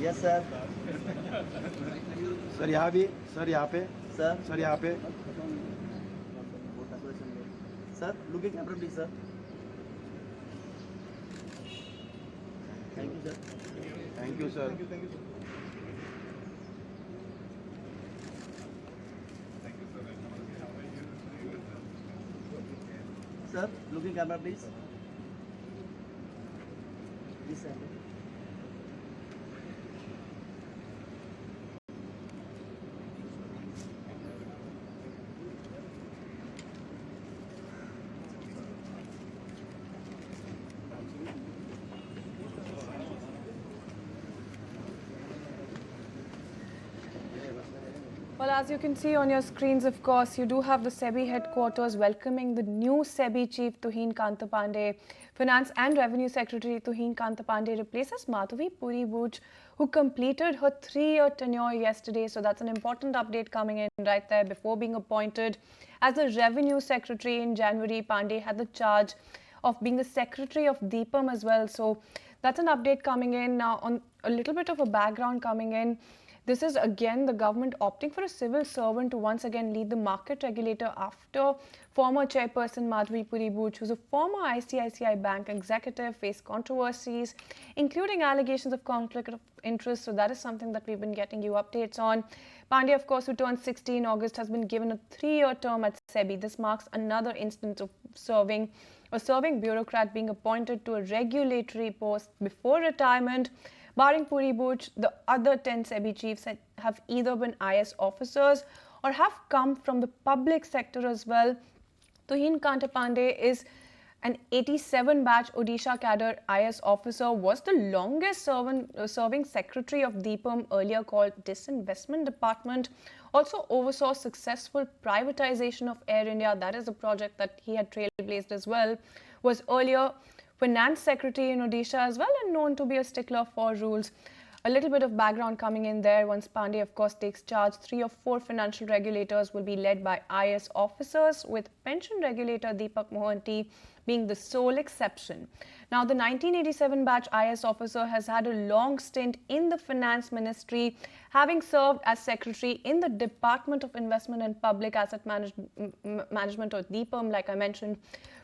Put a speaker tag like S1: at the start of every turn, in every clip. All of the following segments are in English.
S1: Yes, sir.
S2: Sir यहाँ भी, sir यहाँ पे, सर यहाँ पे.
S1: Sir, looking camera, please, sir. Thank you, sir.
S2: Thank you, sir.
S1: Sir, looking camera, please. Please, sir.
S3: Well, as you can see on your screens, of course, you do have the SEBI headquarters welcoming the new SEBI chief, Tuhin Kanta Pandey. Finance and Revenue Secretary Tuhin Kanta Pandey replaces Madhavi Puri-Buch, who completed her 3-year tenure yesterday. So that's an important update coming in right there. Before being appointed as the Revenue Secretary in January, Pandey had the charge of being the Secretary of DIPAM as well. So that's an update coming in. Now, on a little bit of a background coming in, this is again the government opting for a civil servant to once again lead the market regulator after former chairperson Madhavi Puri-Buch, who's a former ICICI Bank executive, faced controversies, including allegations of conflict of interest. So that is something that we've been getting you updates on. Pandey, of course, who turned 60 in August, has been given a 3-year term at SEBI. This marks another instance of a serving bureaucrat being appointed to a regulatory post before retirement. Barring Puri-Buch, the other 10 SEBI chiefs have either been IS officers or have come from the public sector as well. Tuhin Kanta Pandey is an 87 batch Odisha cadre IS officer, was the longest serving secretary of DIPAM, earlier called Disinvestment Department. Also oversaw successful privatization of Air India. That is a project that he had trailblazed as well. Was earlier Finance Secretary in Odisha as well, and known to be a stickler for rules. A little bit of background coming in there. Once Pandey, of course, takes charge, 3 or 4 financial regulators will be led by IS officers, with pension regulator Deepak Mohanty being the sole exception. Now, the 1987 batch IS officer has had a long stint in the Finance Ministry, having served as secretary in the Department of Investment and Public Asset Management, or DIPAM, like I mentioned,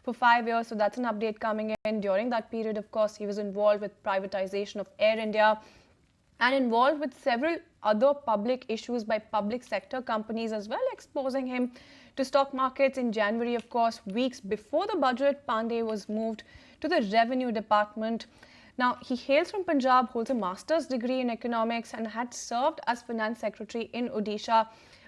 S3: for 5 years. So that's an update coming in. During that period, of course, he was involved with privatization of Air India and involved with several other public issues by public sector companies as well, exposing him to stock markets. In January, of course, weeks before the budget, Pandey was moved to the Revenue Department. Now, he hails from Punjab, holds a master's degree in economics, and had served as Finance Secretary in Odisha.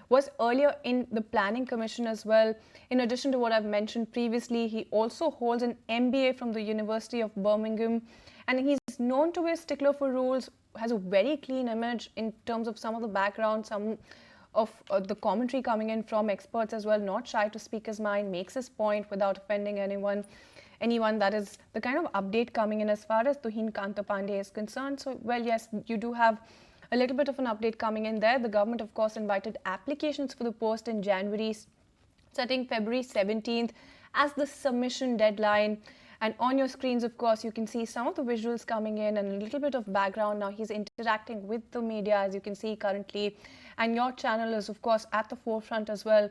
S3: Was earlier in the Planning Commission as well. In addition to what I've mentioned previously, he also holds an MBA from the University of Birmingham, and he's known to be a stickler for rules, has a very clean image in terms of some of the background, some of the commentary coming in from experts as well, not shy to speak his mind, makes his point without offending anyone. That is the kind of update coming in as far as Tuhin Kanta Pandey is concerned. So, well, yes, you do have a little bit of an update coming in there. The government, of course, invited applications for the post in January, setting February 17th as the submission deadline. And on your screens, of course, you can see some of the visuals coming in and a little bit of background. Now, he's interacting with the media, as you can see currently. And your channel is, of course, at the forefront as well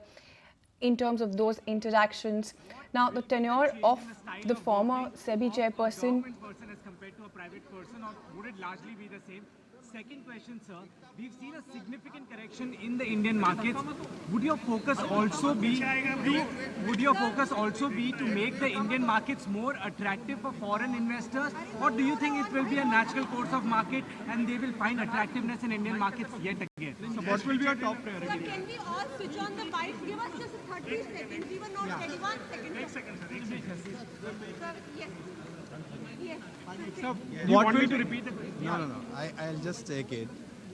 S3: in terms of those interactions. Now, the tenure of the former SEBI chairperson.
S4: Government person as compared to a private person, or would it largely be the same? Second question, sir. We've seen a significant correction in the Indian markets. Would your focus also be to make the Indian markets more attractive for foreign investors, or do you think it will be a natural course of market and they will find attractiveness in Indian markets yet again? So what will be your top priority?
S5: Sir, can we all switch on the mic? Give us just 30 seconds. We were not ready. 1 second. 1 second, sir. Sir, yes. Yes.
S4: Sir,
S6: What
S4: me
S6: will
S4: to repeat the question?
S6: No. I'll just take it.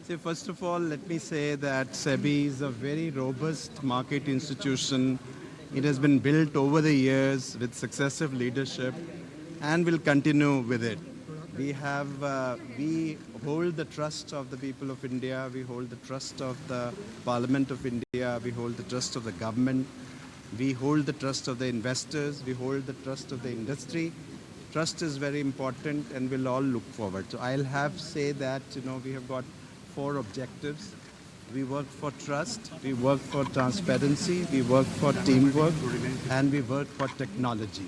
S6: See, first of all, let me say that SEBI is a very robust market institution. It has been built over the years with successive leadership and will continue with it. We hold the trust of the people of India. We hold the trust of the Parliament of India. We hold the trust of the government. We hold the trust of the investors. We hold the trust of the industry. Trust is very important and we'll all look forward. So I'll say that, we have got 4 objectives. We work for trust, we work for transparency, we work for teamwork, and we work for technology.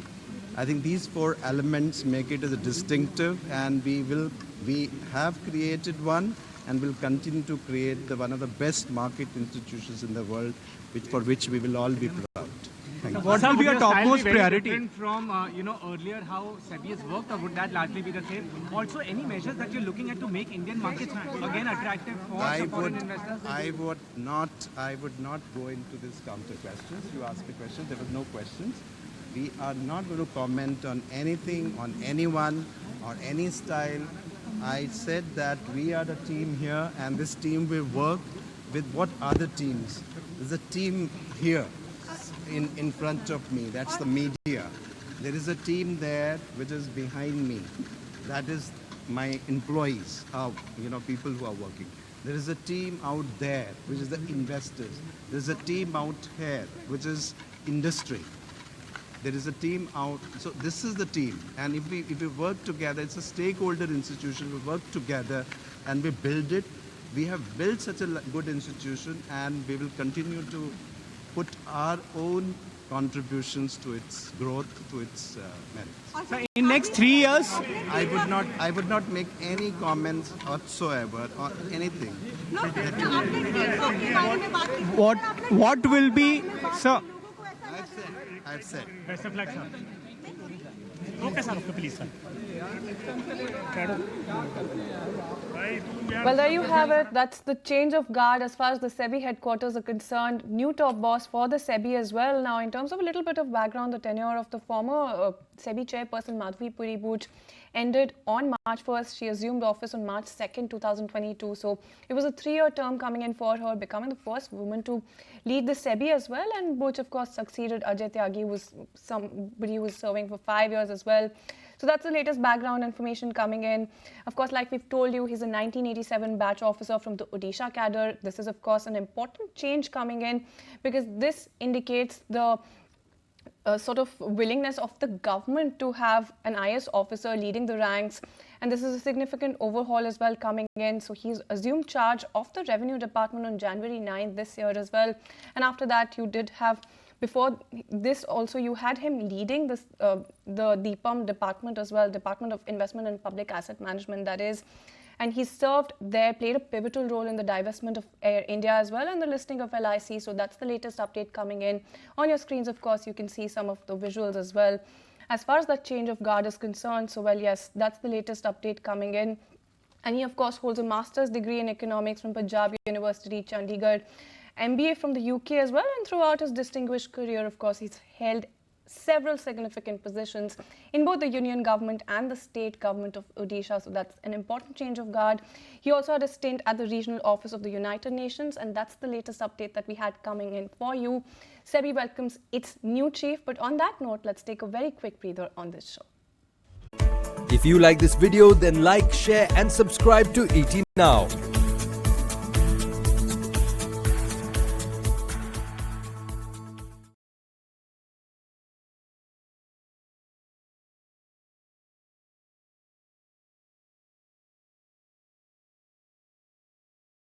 S6: I think these 4 elements make it as a distinctive, and we have created one and will continue to create one of the best market institutions in the world, for which we will all be proud. Thank you.
S4: What will be your topmost priority? Different from earlier how SEBI has worked, or would that largely be the same? Also, any measures that you're looking at to make Indian markets again attractive for foreign investors?
S6: I would not go into this counter questions. You asked a question, there were no questions. We are not going to comment on anything, on anyone, or any style. I said that we are the team here, and this team will work with what other teams. There's a team here in front of me, that's the media. There is a team there which is behind me. That is my employees, people who are working. There is a team out there, which is the investors. There's a team out here, which is industry. There is a team out, so this is the team. And if we work together, it's a stakeholder institution, we work together and we build it. We have built such a good institution, and we will continue to put our own contributions to its growth, to its merits.
S4: So in next 3 years,
S6: I would not make any comments whatsoever or anything.
S4: what will be, sir?
S6: I've said.
S4: Best of luck, sir. Okay, sir. Please, sir.
S3: Well, there you have it. That's the change of guard as far as the SEBI headquarters are concerned. New top boss for the SEBI as well. Now, in terms of a little bit of background, the tenure of the former SEBI chairperson Madhavi Puri ended on March 1st. She assumed office on March 2nd, 2022. So it was a 3-year term coming in for her, becoming the first woman to lead the SEBI as well. And Butch, of course, succeeded Ajay Tyagi, who was somebody who was serving for 5 years as well. So that's the latest background information coming in. Of course, like we've told you, he's a 1987 batch officer from the Odisha cadre. This is, of course, an important change coming in because this indicates the sort of willingness of the government to have an IS officer leading the ranks. And this is a significant overhaul as well coming in. So he's assumed charge of the Revenue Department on January 9th this year as well. And after that, you did have, before this also, you had him leading this, the DIPAM department as well, Department of Investment and Public Asset Management, that is. And he served there, played a pivotal role in the divestment of Air India as well and the listing of LIC. So that's the latest update coming in. On your screens, of course, you can see some of the visuals as well. As far as that change of guard is concerned, so well, yes, that's the latest update coming in. And he, of course, holds a master's degree in economics from Punjab University, Chandigarh, MBA from the UK as well. And throughout his distinguished career, of course, he's held several significant positions in both the union government and the state government of Odisha. So that's an important change of guard. He also had a stint at the regional office of the United Nations, and that's the latest update that we had coming in for you. SEBI welcomes its new chief, but on that note, let's take a very quick breather on this show.
S7: If you like this video, then like, share and subscribe to ET Now.